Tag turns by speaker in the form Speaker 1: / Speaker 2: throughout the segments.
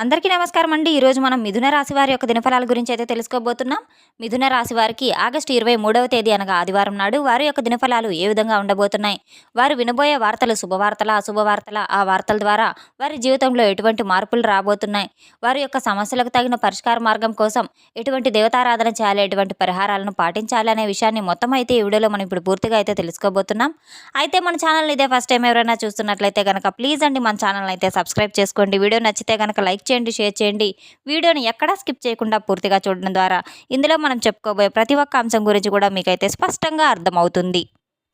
Speaker 1: అందరికీ నమస్కారం అండి. ఈరోజు మనం మిథున రాశి వారి యొక్క దినఫలాల గురించి అయితే తెలుసుకోబోతున్నాం. మిథున రాశి వారికి ఆగస్టు 23వ తేదీ అనగా ఆదివారం నాడు వారి యొక్క దినఫలాలు ఏ విధంగా ఉండబోతున్నాయి, వారు వినబోయే వార్తలు శుభవార్తల అశుభవార్తల, ఆ వార్తల ద్వారా వారి జీవితంలో ఎటువంటి మార్పులు రాబోతున్నాయి, వారి యొక్క సమస్యలకు తగిన పరిష్కార మార్గం కోసం ఎటువంటి దేవతారాధన చేయాలి, ఎటువంటి పరిహారాలను పాటించాలి అనే విషయాన్ని మొత్తం అయితే ఈ వీడియోలో మనం ఇప్పుడు పూర్తిగా అయితే తెలుసుకోబోతున్నాం. అయితే మన ఛానల్ ఇదే ఫస్ట్ టైం ఎవరైనా చూస్తున్నట్లయితే కనుక ప్లీజ్ అండి మన ఛానల్ అయితే సబ్స్క్రైబ్ చేసుకోండి. వీడియో నచ్చితే కనుక లైక్ చేయండి, షేర్ చేయండి. వీడియోని ఎక్కడా స్కిప్ చేయకుండా పూర్తిగా చూడడం ద్వారా ఇందులో మనం చెప్పుకోబోయే ప్రతి ఒక్క అంశం గురించి కూడా మీకైతే స్పష్టంగా అర్థమవుతుంది.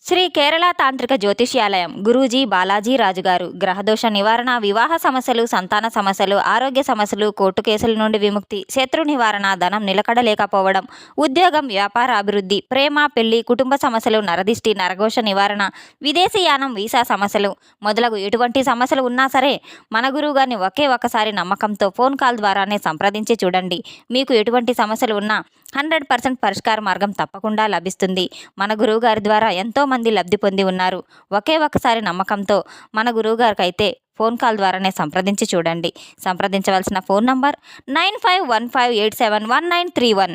Speaker 1: శ్రీ కేరళ తాంత్రిక జ్యోతిష్యాలయం గురూజీ బాలాజీ రాజుగారు గ్రహదోష నివారణ, వివాహ సమస్యలు, సంతాన సమస్యలు, ఆరోగ్య సమస్యలు, కోర్టు కేసుల నుండి విముక్తి, శత్రు నివారణ, ధనం నిలకడలేకపోవడం, ఉద్యోగం, వ్యాపార అభివృద్ధి, ప్రేమ, పెళ్లి, కుటుంబ సమస్యలు, నరదిష్టి, నరఘోష నివారణ, విదేశీయానం, వీసా సమస్యలు మొదలగు ఎటువంటి సమస్యలు ఉన్నా సరే మన గురువు గారిని ఒకే ఒక్కసారి నమ్మకంతో ఫోన్ కాల్ ద్వారానే సంప్రదించి చూడండి. మీకు ఎటువంటి సమస్యలు ఉన్నా 100% పరిష్కార మార్గం తప్పకుండా లభిస్తుంది. మన గురువు గారి ద్వారా ఎంతో మంది లబ్ధి పొంది ఉన్నారు. ఒకే ఒక్కసారి నమ్మకంతో మన గురువు గారికి అయితే ఫోన్ కాల్ ద్వారానే సంప్రదించి చూడండి. సంప్రదించవలసిన ఫోన్ నంబర్ 9515871931.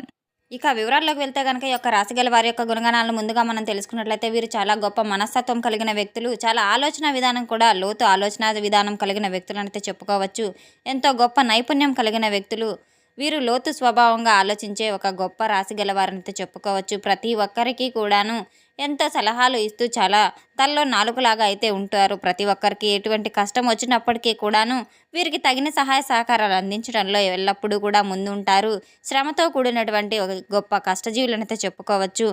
Speaker 1: ఇక వివరాల్లోకి వెళ్తే కనుక ఈ యొక్క రాశిగల వారి యొక్క గుణగణాలను ముందుగా మనం తెలుసుకున్నట్లయితే వీరు చాలా గొప్ప మనస్తత్వం కలిగిన వ్యక్తులు, చాలా ఆలోచన విధానం కూడా లోతు ఆలోచన విధానం కలిగిన వ్యక్తులు అయితే చెప్పుకోవచ్చు. ఎంతో గొప్ప నైపుణ్యం కలిగిన వ్యక్తులు వీరు, లోతు స్వభావంగా ఆలోచించే ఒక గొప్ప రాశి గలవారని చెప్పుకోవచ్చు. ప్రతి ఒక్కరికి కూడాను ఎంతో సలహాలు ఇస్తూ చాలా తల్లో నాలుగులాగా అయితే ఉంటారు. ప్రతి ఒక్కరికి ఎటువంటి కష్టం వచ్చినప్పటికీ కూడాను వీరికి తగిన సహాయ సహకారాలు అందించడంలో ఎల్లప్పుడూ కూడా ముందు ఉంటారు. శ్రమతో కూడినటువంటి ఒక గొప్ప కష్టజీవులనైతే చెప్పుకోవచ్చు.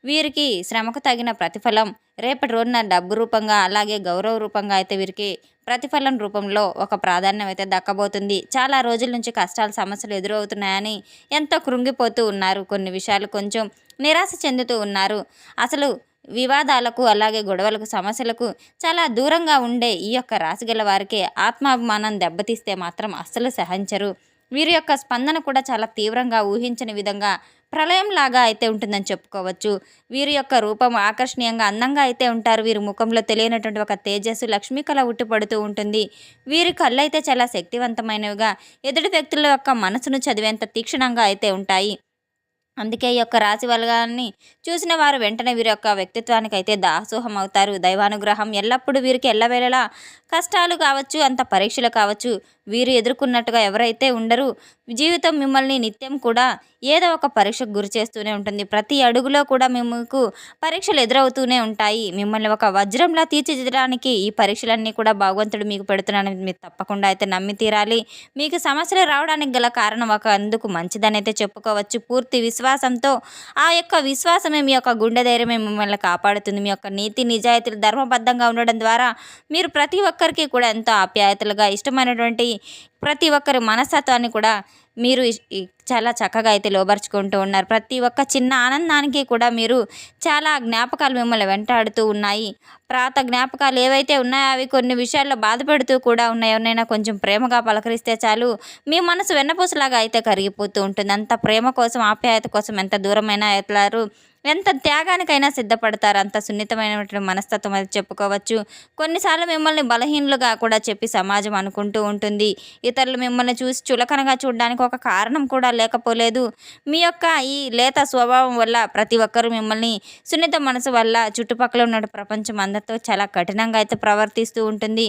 Speaker 1: వీరికి శ్రమకు తగిన ప్రతిఫలం రేపటి రోజున డబ్బు రూపంగా, అలాగే గౌరవ రూపంగా అయితే వీరికి ప్రతిఫలం రూపంలో ఒక ప్రాధాన్యం అయితే దక్కబోతుంది. చాలా రోజుల నుంచి కష్టాలు, సమస్యలు ఎదురవుతున్నాయని ఎంతో కృంగిపోతూ ఉన్నారు. కొన్ని విషయాలు కొంచెం నిరాశ చెందుతూ ఉన్నారు. అసలు వివాదాలకు, అలాగే గొడవలకు, సమస్యలకు చాలా దూరంగా ఉండే ఈ యొక్క రాశిగల వారికి ఆత్మాభిమానం దెబ్బతీస్తే మాత్రం అస్సలు సహించరు. వీరి యొక్క స్పందన కూడా చాలా తీవ్రంగా, ఊహించని విధంగా ప్రళయంలాగా అయితే ఉంటుందని చెప్పుకోవచ్చు. వీరి యొక్క రూపం ఆకర్షణీయంగా, అందంగా అయితే ఉంటారు. వీరి ముఖంలో తెలియనటువంటి ఒక తేజస్సు, లక్ష్మీ కళ ఉట్టిపడుతూ ఉంటుంది. వీరి కళ్ళు అయితే చాలా శక్తివంతమైనవిగా, ఎదుటి వ్యక్తుల యొక్క మనసును చదివేంత తీక్షణంగా అయితే ఉంటాయి. అందుకే ఈ యొక్క రాశి వర్గాన్ని చూసిన వారు వెంటనే వీరి యొక్క వ్యక్తిత్వానికి అయితే దాసోహం అవుతారు. దైవానుగ్రహం ఎల్లప్పుడూ వీరికి ఎల్లవేళలా కష్టాలు కావచ్చు, అంత పరీక్షలు కావచ్చు, వీరు ఎదుర్కొన్నట్టుగా ఎవరైతే ఉండరు. జీవితం మిమ్మల్ని నిత్యం కూడా ఏదో ఒక పరీక్షకు గురి చేస్తూనే ఉంటుంది. ప్రతి అడుగులో కూడా మీకు పరీక్షలు ఎదురవుతూనే ఉంటాయి. మిమ్మల్ని ఒక వజ్రంలా తీర్చిదిద్దడానికి ఈ పరీక్షలన్నీ కూడా భగవంతుడు మీకు పెడుతున్నాడని మీరు తప్పకుండా అయితే నమ్మి తీరాలి. మీకు సమస్యలు రావడానికి గల కారణం ఒక అందుకు మంచిదని అయితే చెప్పుకోవచ్చు. పూర్తి విశ్వాసంతో, ఆ యొక్క విశ్వాసమే మీ యొక్క గుండె ధైర్యమే మిమ్మల్ని కాపాడుతుంది. మీ యొక్క నీతి నిజాయితీలు ధర్మబద్ధంగా ఉండడం ద్వారా మీరు ప్రతి ఒక్కరికి కూడా ఎంతో ఆప్యాయతలుగా, ఇష్టమైనటువంటి ప్రతి ఒక్కరి మనస్తత్వాన్ని కూడా మీరు చాలా చక్కగా అయితే లోబరుచుకుంటూ ఉన్నారు. ప్రతి ఒక్క చిన్న ఆనందానికి కూడా మీరు చాలా జ్ఞాపకాలు మిమ్మల్ని వెంటాడుతూ ఉన్నాయి. పాత జ్ఞాపకాలు ఏవైతే ఉన్నాయో అవి కొన్ని విషయాల్లో బాధపెడుతూ కూడా ఉన్నాయి. ఎవరినైనా కొంచెం ప్రేమగా పలకరిస్తే చాలు మీ మనసు వెన్నపూసలాగా అయితే కరిగిపోతూ ఉంటుంది. అంత ప్రేమ కోసం, ఆప్యాయత కోసం ఎంత దూరమైనా ఎట్లారు, ఎంత త్యాగానికైనా సిద్ధపడతారు. అంత సున్నితమైనటువంటి మనస్తత్వం అయితే చెప్పుకోవచ్చు. కొన్నిసార్లు మిమ్మల్ని బలహీనులుగా కూడా చెప్పి సమాజం అనుకుంటూ ఉంటుంది. ఇతరులు మిమ్మల్ని చూసి చులకనగా చూడడానికి ఒక కారణం కూడా లేకపోలేదు. మీ యొక్క ఈ లేత స్వభావం వల్ల ప్రతి ఒక్కరూ మిమ్మల్ని సున్నిత మనసు వల్ల చుట్టుపక్కల ఉన్న ప్రపంచం అందరితో చాలా కఠినంగా అయితే ప్రవర్తిస్తూ ఉంటుంది.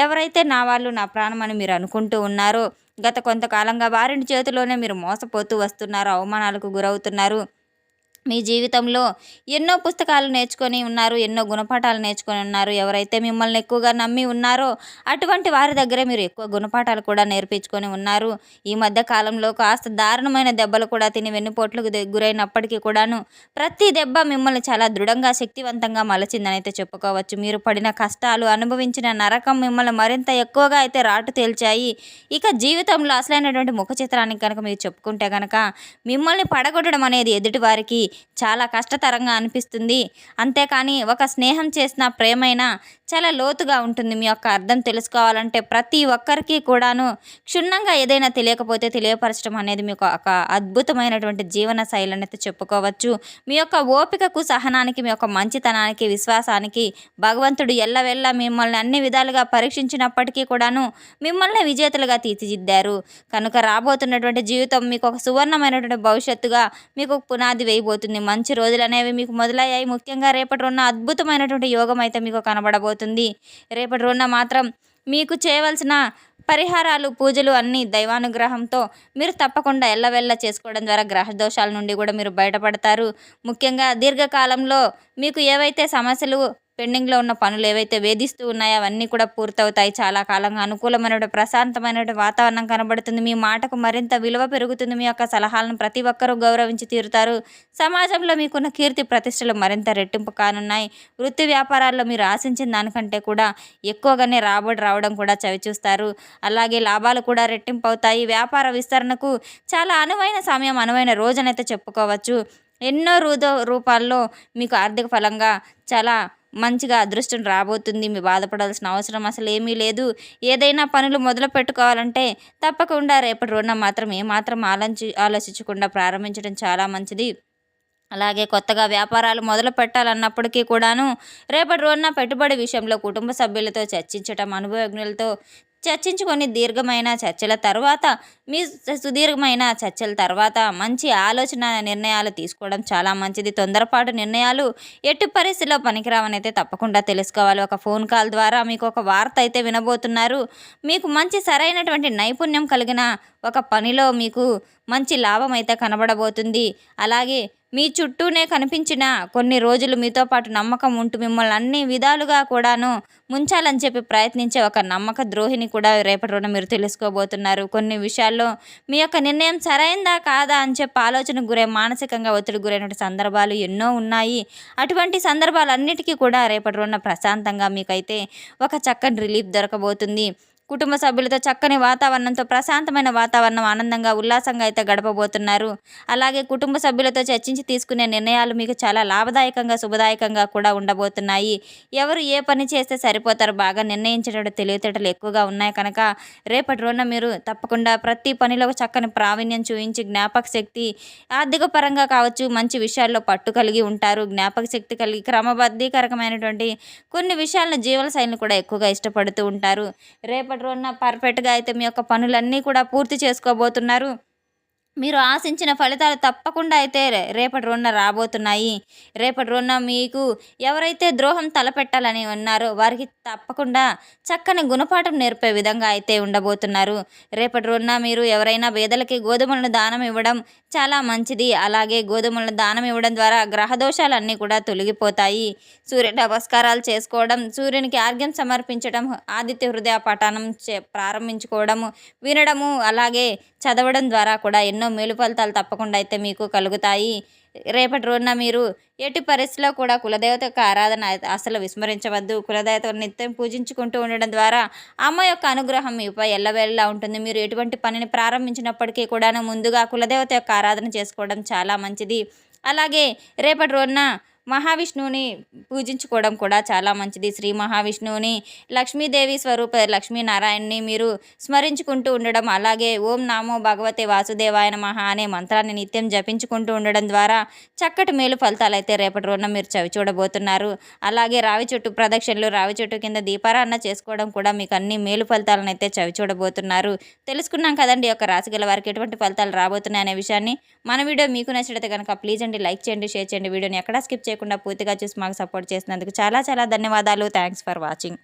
Speaker 1: ఎవరైతే నా వాళ్ళు, నా ప్రాణం అని మీరు అనుకుంటూ ఉన్నారో గత కొంతకాలంగా వారిని చేతిలోనే మీరు మోసపోతూ వస్తున్నారు, అవమానాలకు గురవుతున్నారు. మీ జీవితంలో ఎన్నో పుస్తకాలు నేర్చుకొని ఉన్నారు, ఎన్నో గుణపాఠాలు నేర్చుకొని ఉన్నారు. ఎవరైతే మిమ్మల్ని ఎక్కువగా నమ్మి ఉన్నారో అటువంటి వారి దగ్గరే మీరు ఎక్కువ గుణపాఠాలు కూడా నేర్పించుకొని ఉన్నారు. ఈ మధ్య కాలంలో కాస్త దారుణమైన దెబ్బలు కూడా తిని వెన్నుపోట్లకు గురైనప్పటికీ కూడాను ప్రతి దెబ్బ మిమ్మల్ని చాలా దృఢంగా, శక్తివంతంగా మలచిందని అయితే చెప్పుకోవచ్చు. మీరు పడిన కష్టాలు, అనుభవించిన నరకం మిమ్మల్ని మరింత ఎక్కువగా అయితే రాటు తేల్చాయి. ఇక జీవితంలో అసలైనటువంటి ముఖ చిత్రానికి కనుక మీరు చెప్పుకుంటే కనుక మిమ్మల్ని పడగొట్టడం అనేది ఎదుటి వారికి చాలా కష్టతరంగా అనిపిస్తుంది. అంతేకాని ఒక స్నేహం చేసిన ప్రేమైనా చాలా లోతుగా ఉంటుంది. మీ యొక్క అర్థం తెలుసుకోవాలంటే ప్రతి ఒక్కరికి కూడాను క్షుణ్ణంగా ఏదైనా తెలియకపోతే తెలియపరచడం అనేది మీకు ఒక అద్భుతమైనటువంటి జీవన శైలి అనేది చెప్పుకోవచ్చు. మీ యొక్క ఓపికకు, సహనానికి, మీ యొక్క మంచితనానికి, విశ్వాసానికి భగవంతుడు ఎల్లవెల్లా మిమ్మల్ని అన్ని విధాలుగా పరీక్షించినప్పటికీ కూడాను మిమ్మల్ని విజేతలుగా తీర్చిదిద్దారు. కనుక రాబోతున్నటువంటి జీవితం మీకు ఒక సువర్ణమైనటువంటి భవిష్యత్తుగా మీకు పునాది వేయబోతుంది. మంచి రోజులు అనేవి మీకు మొదలయ్యాయి. ముఖ్యంగా రేపటి రోజున అద్భుతమైనటువంటి యోగం అయితే మీకు కనబడబోతుంది. రేపటి రోజున మాత్రం మీకు చేయవలసిన పరిహారాలు, పూజలు అన్నీ దైవానుగ్రహంతో మీరు తప్పకుండా ఎల్లవెల్ల చేసుకోవడం ద్వారా గ్రహ దోషాల నుండి కూడా మీరు బయటపడతారు. ముఖ్యంగా దీర్ఘకాలంలో మీకు ఏవైతే సమస్యలు, పెండింగ్లో ఉన్న పనులు ఏవైతే వేధిస్తూ ఉన్నాయో అవన్నీ కూడా పూర్తవుతాయి. చాలా కాలంగా అనుకూలమైనటువంటి ప్రశాంతమైనటువంటి వాతావరణం కనబడుతుంది. మీ మాటకు మరింత విలువ పెరుగుతుంది. మీ యొక్క సలహాలను ప్రతి ఒక్కరూ గౌరవించి తీరుతారు. సమాజంలో మీకున్న కీర్తి ప్రతిష్టలు మరింత రెట్టింపు కానున్నాయి. వృత్తి వ్యాపారాల్లో మీరు ఆశించిన దానికంటే కూడా ఎక్కువగానే రాబడి రావడం కూడా చవిచూస్తారు. అలాగే లాభాలు కూడా రెట్టింపు అవుతాయి. వ్యాపార విస్తరణకు చాలా అనువైన సమయం, అనువైన రోజునైతే చెప్పుకోవచ్చు. ఎన్నో రూపాల్లో మీకు ఆర్థిక ఫలంగా చాలా మంచిగా అదృష్టం రాబోతుంది. మీ బాధపడాల్సిన అవసరం అసలు ఏమీ లేదు. ఏదైనా పనులు మొదలు పెట్టుకోవాలంటే తప్పకుండా రేపటి రోజున మాత్రం ఏమాత్రం ఆలోచించకుండా ప్రారంభించడం చాలా మంచిది. అలాగే కొత్తగా వ్యాపారాలు మొదలు పెట్టాలన్నప్పటికీ కూడాను రేపటి రోజున పెట్టుబడి విషయంలో కుటుంబ సభ్యులతో చర్చించటం, అనుభవజ్ఞులతో చర్చించుకొని దీర్ఘమైన చర్చల తర్వాత, మీ సుదీర్ఘమైన చర్చల తర్వాత మంచి ఆలోచన, నిర్ణయాలు తీసుకోవడం చాలా మంచిది. తొందరపాటు నిర్ణయాలు ఎట్టి పరిస్థితిలో పనికిరావని అయితే తప్పకుండా తెలుసుకోవాలి. ఒక ఫోన్ కాల్ ద్వారా మీకు ఒక వార్త అయితే వినబోతున్నారు. మీకు మంచి సరైనటువంటి నైపుణ్యం కలిగిన ఒక పనిలో మీకు మంచి లాభం అయితే కనబడబోతుంది. అలాగే మీ చుట్టూనే కనిపించిన కొన్ని రోజులు మీతో పాటు నమ్మకం ఉంటూ మిమ్మల్ని అన్ని విధాలుగా కూడాను ముంచాలని చెప్పి ప్రయత్నించే ఒక నమ్మక ద్రోహిని కూడా రేపటి రోజున మీరు తెలుసుకోబోతున్నారు. కొన్ని విషయాల్లో మీ యొక్క నిర్ణయం సరైందా కాదా అని చెప్పి ఆలోచనకు గురై మానసికంగా ఒత్తిడి గురైనటువంటి సందర్భాలు ఎన్నో ఉన్నాయి. అటువంటి సందర్భాలన్నిటికీ కూడా రేపటి రోజున ప్రశాంతంగా మీకైతే ఒక చక్కని రిలీఫ్ దొరకబోతుంది. కుటుంబ సభ్యులతో చక్కని వాతావరణంతో, ప్రశాంతమైన వాతావరణం, ఆనందంగా, ఉల్లాసంగా అయితే గడపబోతున్నారు. అలాగే కుటుంబ సభ్యులతో చర్చించి తీసుకునే నిర్ణయాలు మీకు చాలా లాభదాయకంగా, శుభదాయకంగా కూడా ఉండబోతున్నాయి. ఎవరు ఏ పని చేస్తే సరిపోతారు, బాగా నిర్ణయించేటప్పుడు తెలివితేటలు ఎక్కువగా ఉన్నాయి కనుక రేపటి రోజున మీరు తప్పకుండా ప్రతి పనిలో చక్కని ప్రావీణ్యం చూపించి జ్ఞాపక శక్తి, ఆర్థిక పరంగా కావచ్చు, మంచి విషయాల్లో పట్టు కలిగి ఉంటారు. జ్ఞాపక శక్తి కలిగి క్రమబద్ధీకరకమైనటువంటి కొన్ని విషయాలను, జీవన శైలిని కూడా ఎక్కువగా ఇష్టపడుతూ ఉంటారు. రేపటి రోజున పర్ఫెక్ట్గా అయితే మీ యొక్క పనులన్నీ కూడా పూర్తి చేసుకోబోతున్నారు. మీరు ఆశించిన ఫలితాలు తప్పకుండా అయితే రేపటి రోజున రాబోతున్నాయి. రేపటి రోజున మీకు ఎవరైతే ద్రోహం తలపెట్టాలని ఉన్నారో వారికి తప్పకుండా చక్కని గుణపాఠం నేర్పే విధంగా అయితే ఉండబోతున్నారు. రేపటి రోజున మీరు ఎవరైనా పేదలకి గోధుమలను దానం ఇవ్వడం చాలా మంచిది. అలాగే గోధుమలను దానం ఇవ్వడం ద్వారా గ్రహదోషాలన్నీ కూడా తొలగిపోతాయి. సూర్య నమస్కారాలు చేసుకోవడం, సూర్యునికి ఆర్ఘ్యం సమర్పించడం, ఆదిత్య హృదయ పఠనం ప్రారంభించుకోవడము, వినడము, అలాగే చదవడం ద్వారా కూడా ఎన్నో మేలు ఫలితాలు తప్పకుండా అయితే మీకు కలుగుతాయి. రేపటి రోజున మీరు ఎట్టి పరిస్థితిలో కూడా కులదేవత యొక్క ఆరాధన అసలు విస్మరించవద్దు. కులదేవతను నిత్యం పూజించుకుంటూ ఉండడం ద్వారా అమ్మ యొక్క అనుగ్రహం మీపై ఎల్లవేళలా ఉంటుంది. మీరు ఎటువంటి పనిని ప్రారంభించినప్పటికీ కూడాను ముందుగా కులదేవత యొక్క ఆరాధన చేసుకోవడం చాలా మంచిది. అలాగే రేపటి రోజున మహావిష్ణువుని పూజించుకోవడం కూడా చాలా మంచిది. శ్రీ మహావిష్ణువుని, లక్ష్మీదేవి స్వరూప లక్ష్మీనారాయణని మీరు స్మరించుకుంటూ ఉండడం, అలాగే ఓం నమో భగవతే వాసుదేవాయ నమః అనే మంత్రాన్ని నిత్యం జపించుకుంటూ ఉండడం ద్వారా చక్కటి మేలు ఫలితాలు అయితే రేపటి రోజున మీరు చవి చూడబోతున్నారు. అలాగే రావి చెట్టు ప్రదక్షిణలు, రావి చెట్టు కింద దీపారాధన చేసుకోవడం కూడా మీకు అన్ని మేలు ఫలితాలను అయితే చవి చూడబోతున్నారు. తెలుసుకున్నాం కదండి యొక్క రాశి గల వారికి ఎటువంటి ఫలితాలు రాబోతున్నాయి అనే విషయాన్ని. మన వీడియో మీకు నచ్చినట్లయితే కనుక ప్లీజ్ అండి లైక్ చేయండి, షేర్ చేయండి. వీడియోని ఎక్కడా స్కిప్ చేయకుండా పూర్తిగా చూసి మాకు సపోర్ట్ చేసినందుకు చాలా చాలా ధన్యవాదాలు. Thanks for watching.